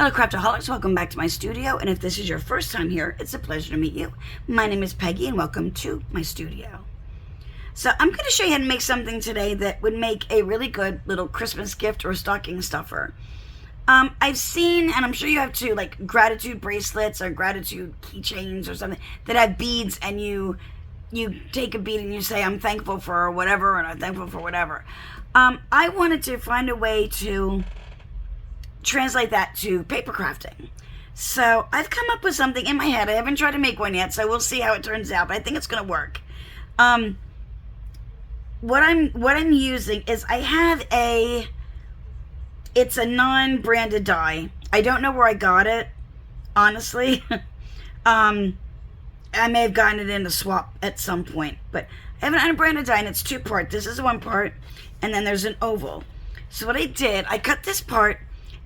Hello Craftaholics, welcome back to my studio, and if this is your first time here, it's a pleasure to meet you. My name is Peggy and welcome to my studio. So I'm going to show you how to make something today that would make a really good little Christmas gift or stocking stuffer. I've seen, and I'm sure you have too, like gratitude bracelets or gratitude keychains or something that have beads, and you take a bead and you say, I'm thankful for whatever, and I'm thankful for whatever. I wanted to find a way to translate that to paper crafting. So I've come up with something in my head. I haven't tried to make one yet, so we'll see how it turns out, but I think it's going to work. What I'm using is it's a non-branded die. I don't know where I got it, honestly. I may have gotten it in a swap at some point, but I have an unbranded die, and it's two part. This is one part, and then there's an oval. So what I did, I cut this part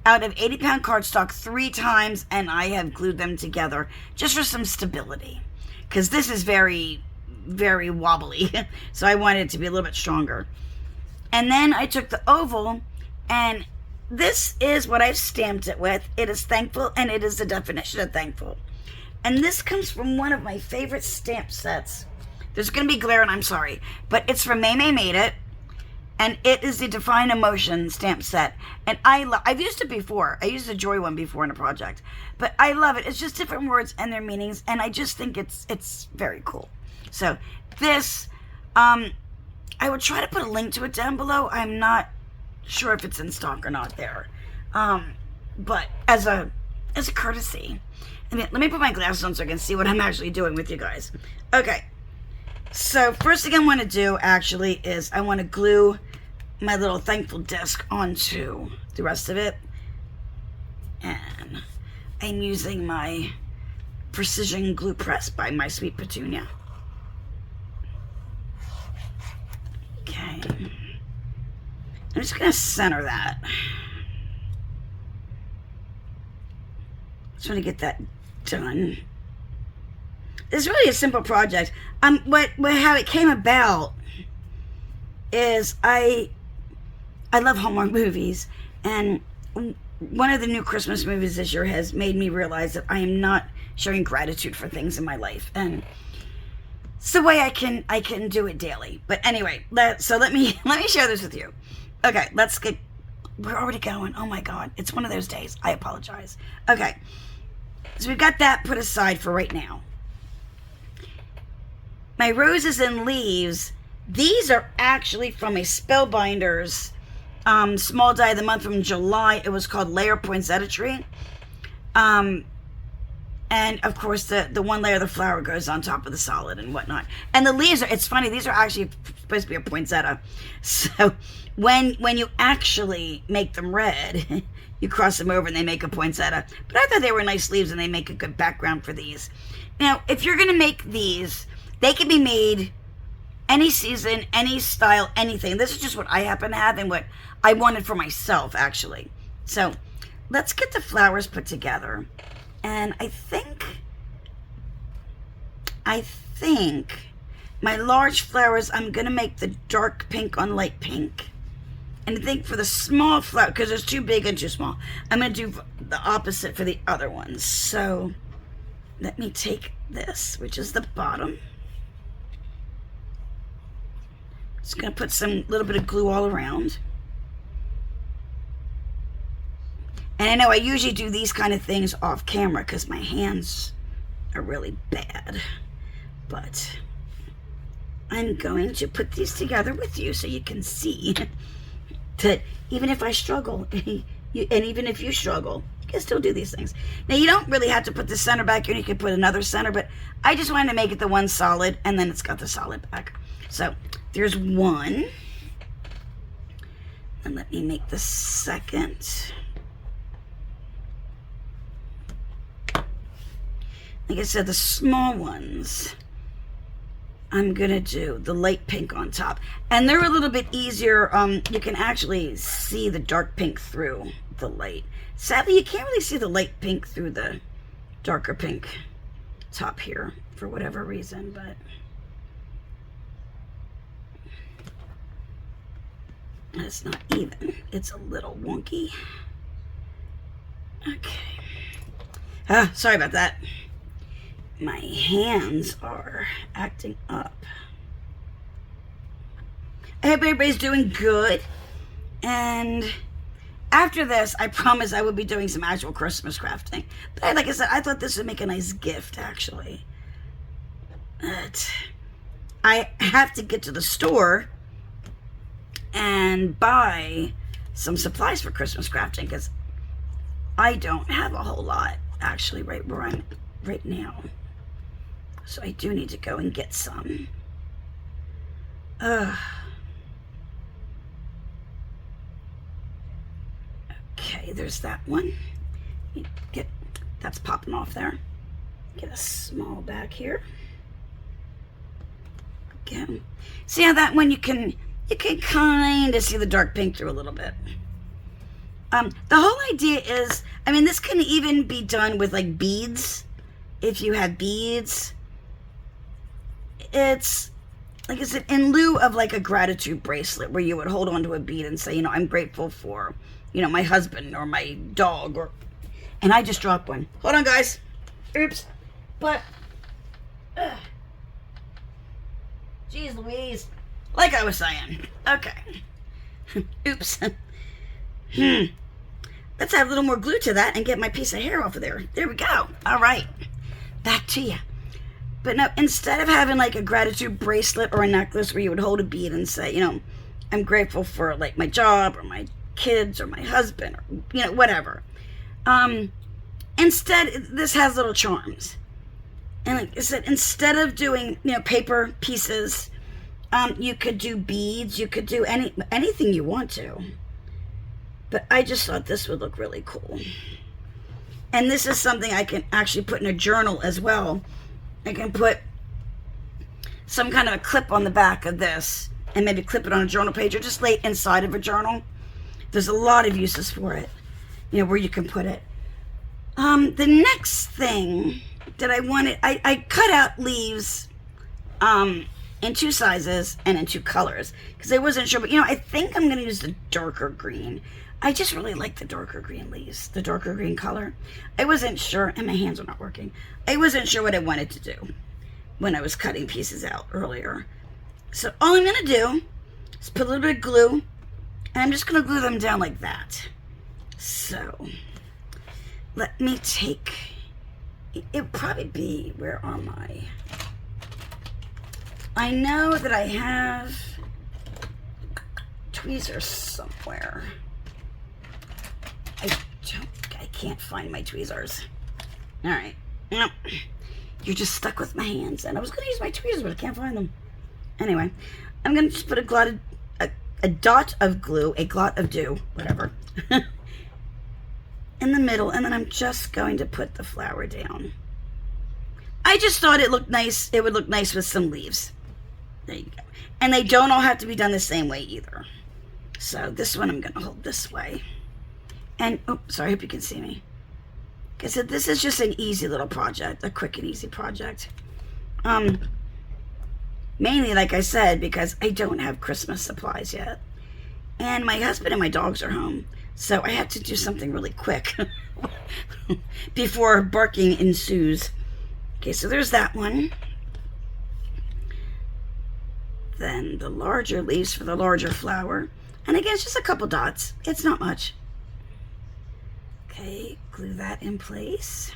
out of 80-pound cardstock 3 times, and I have glued them together just for some stability, because this is very, very wobbly. So I wanted it to be a little bit stronger. And then I took the oval, and this is what I've stamped it with. It is thankful, and it is the definition of thankful. And this comes from one of my favorite stamp sets. There's going to be glare, and I'm sorry, but it's from May Made It. And it is the Define Emotion stamp set. And I've used it before. I used the Joy one before in a project. But I love it. It's just different words and their meanings. And I just think it's very cool. So this, I will try to put a link to it down below. I'm not sure if it's in stock or not there. But as a courtesy. I mean, let me put my glasses on so I can see what I'm actually doing with you guys. Okay. So first thing I want to do actually is I want to glue my little thankful disc onto the rest of it, and I'm using my precision glue press by My Sweet Petunia. Okay, I'm just going to center that. Just want to get that done. It's really a simple project. How it came about is I love Hallmark movies, and one of the new Christmas movies this year has made me realize that I am not showing gratitude for things in my life, and it's the way I can do it daily. But anyway, so let me share this with you. Okay, we're already going. Oh my God, it's one of those days. I apologize. Okay, so we've got that put aside for right now. My roses and leaves, these are actually from a Spellbinders small die of the month from July. It was called Layer Poinsettia Tree. And of course the one layer of the flower goes on top of the solid and whatnot. And the leaves it's funny, these are actually supposed to be a poinsettia. So when you actually make them red, you cross them over and they make a poinsettia. But I thought they were nice leaves and they make a good background for these. Now, if you're going to make these, they can be made any season, any style, anything. This is just what I happen to have and what I wanted for myself, actually. So let's get the flowers put together. And I think my large flowers, I'm going to make the dark pink on light pink. And I think for the small flower, because there's too big and too small, I'm going to do the opposite for the other ones. So let me take this, which is the bottom. Just going to put some little bit of glue all around. And I know I usually do these kind of things off camera because my hands are really bad. But I'm going to put these together with you so you can see that even if I struggle, and even if you struggle, you can still do these things. Now, you don't really have to put the center back here. You can put another center, but I just wanted to make it the one solid, and then it's got the solid back. So there's one. And let me make the second. Like I said, the small ones, I'm going to do the light pink on top. And they're a little bit easier. You can actually see the dark pink through the light. Sadly, you can't really see the light pink through the darker pink top here for whatever reason, but it's not even. It's a little wonky. Okay. Sorry about that. My hands are acting up. I hope everybody's doing good. And after this, I promise I will be doing some actual Christmas crafting. But like I said, I thought this would make a nice gift, actually. But I have to get to the store and buy some supplies for Christmas crafting because I don't have a whole lot, actually, right where I'm right now. So I do need to go and get some. Okay, there's that one. That's popping off there. Get a small bag here. Okay. See how that one you can kind of see the dark pink through a little bit. The whole idea is, I mean, this can even be done with like beads. If you have beads, it's like I said, in lieu of like a gratitude bracelet where you would hold on to a bead and say, you know, I'm grateful for, you know, my husband or my dog, or, and I just dropped one. Hold on, guys. Oops. But, geez Louise. Like I was saying. Okay. Oops. Let's add a little more glue to that and get my piece of hair off of there. There we go. All right. Back to you. But no, instead of having like a gratitude bracelet or a necklace where you would hold a bead and say, you know, I'm grateful for like my job or my kids or my husband or, you know, whatever. Instead, this has little charms. And like I said, instead of doing, you know, paper pieces, you could do beads. You could do anything you want to. But I just thought this would look really cool. And this is something I can actually put in a journal as well. I can put some kind of a clip on the back of this and maybe clip it on a journal page or just lay it inside of a journal. There's a lot of uses for it, you know, where you can put it. The next thing that I wanted, I cut out leaves in 2 sizes and in 2 colors because I wasn't sure, but you know, I think I'm going to use the darker green. I just really like the darker green leaves, the darker green color. I wasn't sure, and my hands are not working. I wasn't sure what I wanted to do when I was cutting pieces out earlier. So all I'm going to do is put a little bit of glue, and I'm just going to glue them down like that. So let me take, it'll probably be, where are my, I know that I have tweezers somewhere. I can't find my tweezers. All right. No, you're just stuck with my hands. And I was going to use my tweezers, but I can't find them. Anyway, I'm going to just put a dot of glue, a glot of dew, whatever, in the middle. And then I'm just going to put the flower down. I just thought it looked nice. It would look nice with some leaves. There you go. And they don't all have to be done the same way either. So this one I'm going to hold this way. And, oh, sorry, I hope you can see me. Like I said, this is just an easy little project, a quick and easy project. Mainly, like I said, because I don't have Christmas supplies yet. And my husband and my dogs are home. So I have to do something really quick before barking ensues. Okay, so there's that one. Then the larger leaves for the larger flower. And again, it's just a couple dots. It's not much. Okay, glue that in place.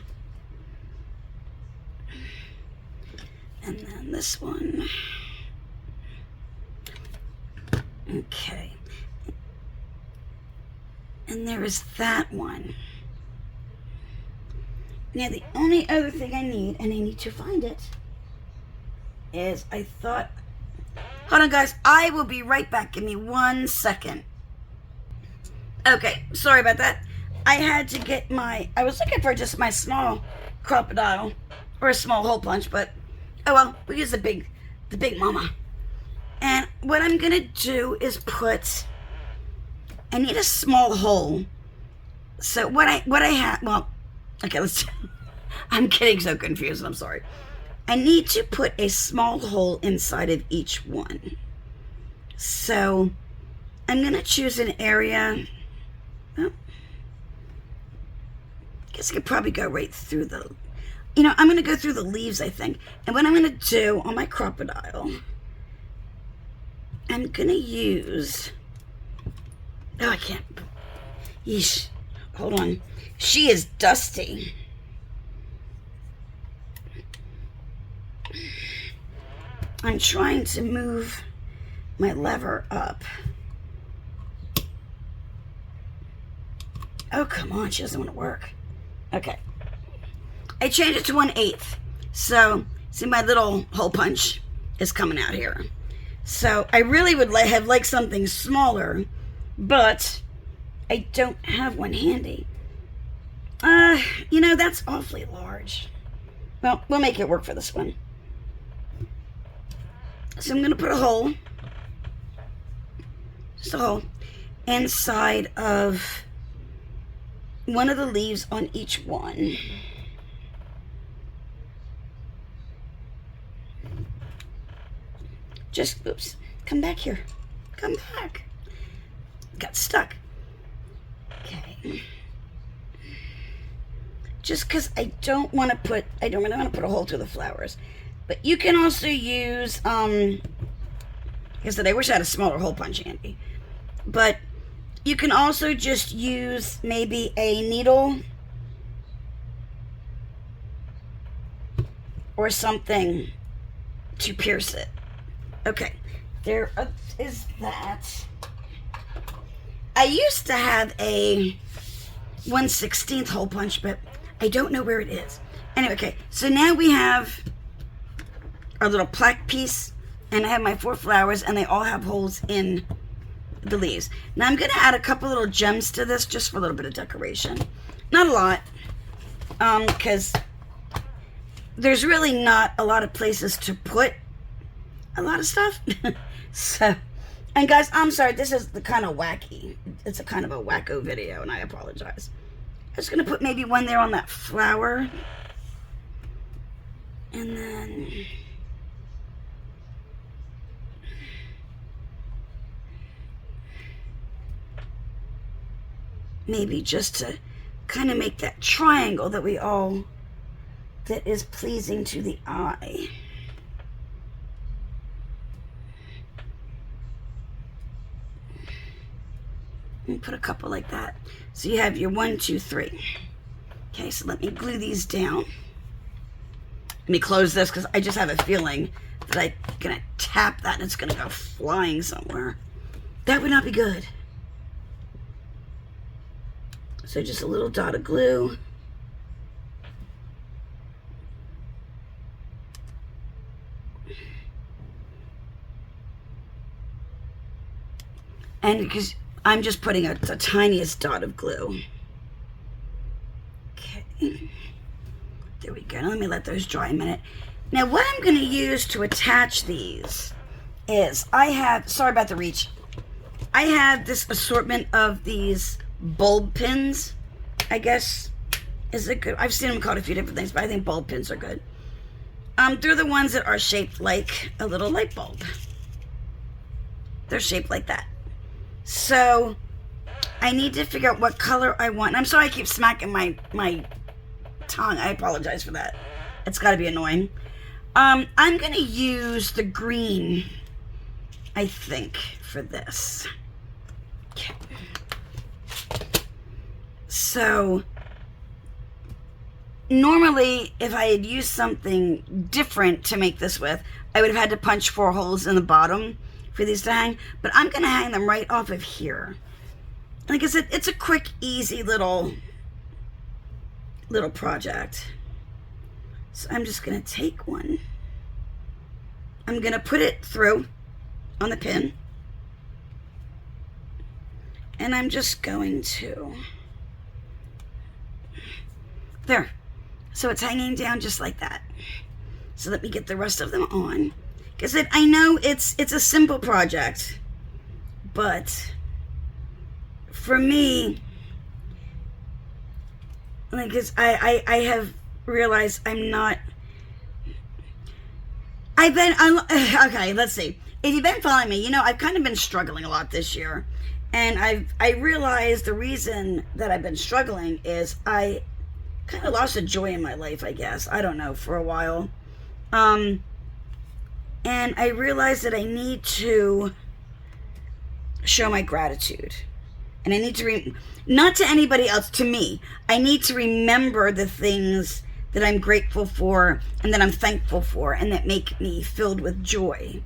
And then this one. Okay. And there is that one. Now the only other thing I need, and I need to find it, is I thought, hold on guys, I will be right back. Give me 1 second. Okay, sorry about that. I had to get I was looking for just my small crocodile or a small hole punch, but oh well, we use the big mama. And what I'm gonna do is I need a small hole. So what I have, well, okay, I'm getting so confused, I'm sorry. I need to put a small hole inside of each one. So I'm gonna choose an area, guess I could probably go right through the, I'm going to go through the leaves, I think. And what I'm going to do on my crocodile, I'm going to use, I can't, yeesh, hold on. She is dusty. I'm trying to move my lever up. Oh, come on, she doesn't want to work. Okay. I changed it to 1/8. So, see, my little hole punch is coming out here. So, I really would have liked something smaller, but I don't have one handy. That's awfully large. Well, we'll make it work for this one. So I'm going to put a hole, just a hole, inside of one of the leaves on each one. Just, oops, come back here. Come back. Got stuck. Okay. Just because I don't really want to put a hole through the flowers. But you can also use, like I said, I wish I had a smaller hole punch handy. But you can also just use maybe a needle or something to pierce it. Okay, there is that. I used to have a 1/16 hole punch, but I don't know where it is. Anyway, okay, so now we have our little plaque piece, and I have my 4 flowers, and they all have holes in the leaves. Now I'm going to add a couple little gems to this just for a little bit of decoration. Not a lot, because there's really not a lot of places to put a lot of stuff. So, and guys, I'm sorry, this is the kind of wacky. It's a kind of a wacko video, and I apologize. I'm just going to put maybe one there on that flower. And then maybe just to kind of make that triangle that that is pleasing to the eye. And put a couple like that. So you have your 1, 2, 3. Okay, so let me glue these down. Let me close this because I just have a feeling that I'm gonna tap that and it's gonna go flying somewhere. That would not be good. So just a little dot of glue. And because I'm just putting the tiniest dot of glue. Okay. There we go. Now let me let those dry a minute. Now what I'm going to use to attach these is sorry about the reach. I have this assortment of these bulb pins, I guess. Is it good? I've seen them called a few different things, but I think bulb pins are good. They're the ones that are shaped like a little light bulb. They're shaped like that. So I need to figure out what color I want. And I'm sorry I keep smacking my tongue. I apologize for that. It's got to be annoying. I'm going to use the green, I think, for this. Okay. So normally if I had used something different to make this with, I would have had to punch 4 holes in the bottom for these to hang, but I'm going to hang them right off of here. Like I said, it's a quick, easy little project. So I'm just going to take one. I'm going to put it through on the pin. And I'm just going to, there. So it's hanging down just like that. So let me get the rest of them on. Because I know it's a simple project, but for me, like, I have realized okay, let's see. If you've been following me, I've kind of been struggling a lot this year. And I realized the reason that I've been struggling is I kind of lost a joy in my life, I guess. I don't know, for a while. And I realized that I need to show my gratitude. And I need to, not to anybody else, to me. I need to remember the things that I'm grateful for and that I'm thankful for and that make me filled with joy.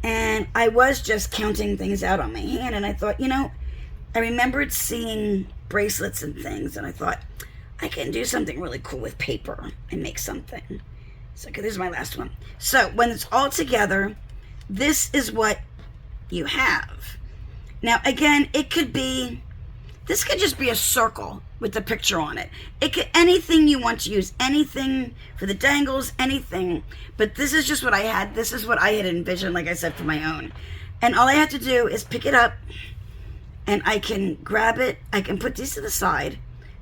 And I was just counting things out on my hand, and I thought, I remembered seeing bracelets and things, and I thought, I can do something really cool with paper and make something. So, okay, this is my last one. So, when it's all together, this is what you have. Now, again, this could just be a circle with the picture on it. It could, anything you want to use, anything for the dangles, anything. But this is just what I had. This is what I had envisioned, like I said, for my own. And all I have to do is pick it up, and I can grab it. I can put these to the side,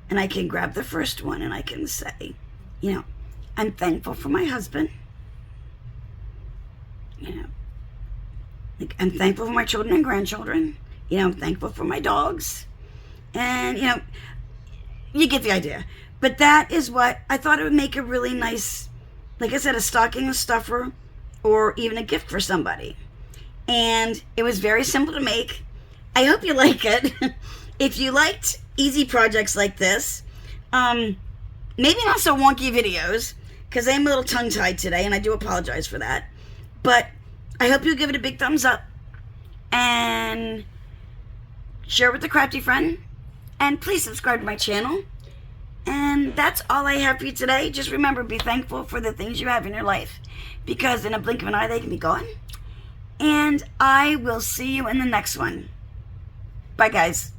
and I can grab the first one, and I can say, I'm thankful for my husband. I'm thankful for my children and grandchildren. I'm thankful for my dogs. And, you get the idea. But that is what I thought it would make a really nice, like I said, a stocking stuffer or even a gift for somebody. And it was very simple to make. I hope you like it. If you liked easy projects like this, maybe not so wonky videos, because I'm a little tongue-tied today, and I do apologize for that. But I hope you'll give it a big thumbs up and share it with a crafty friend. And please subscribe to my channel. And that's all I have for you today. Just remember, be thankful for the things you have in your life, because in a blink of an eye, they can be gone. And I will see you in the next one. Bye, guys.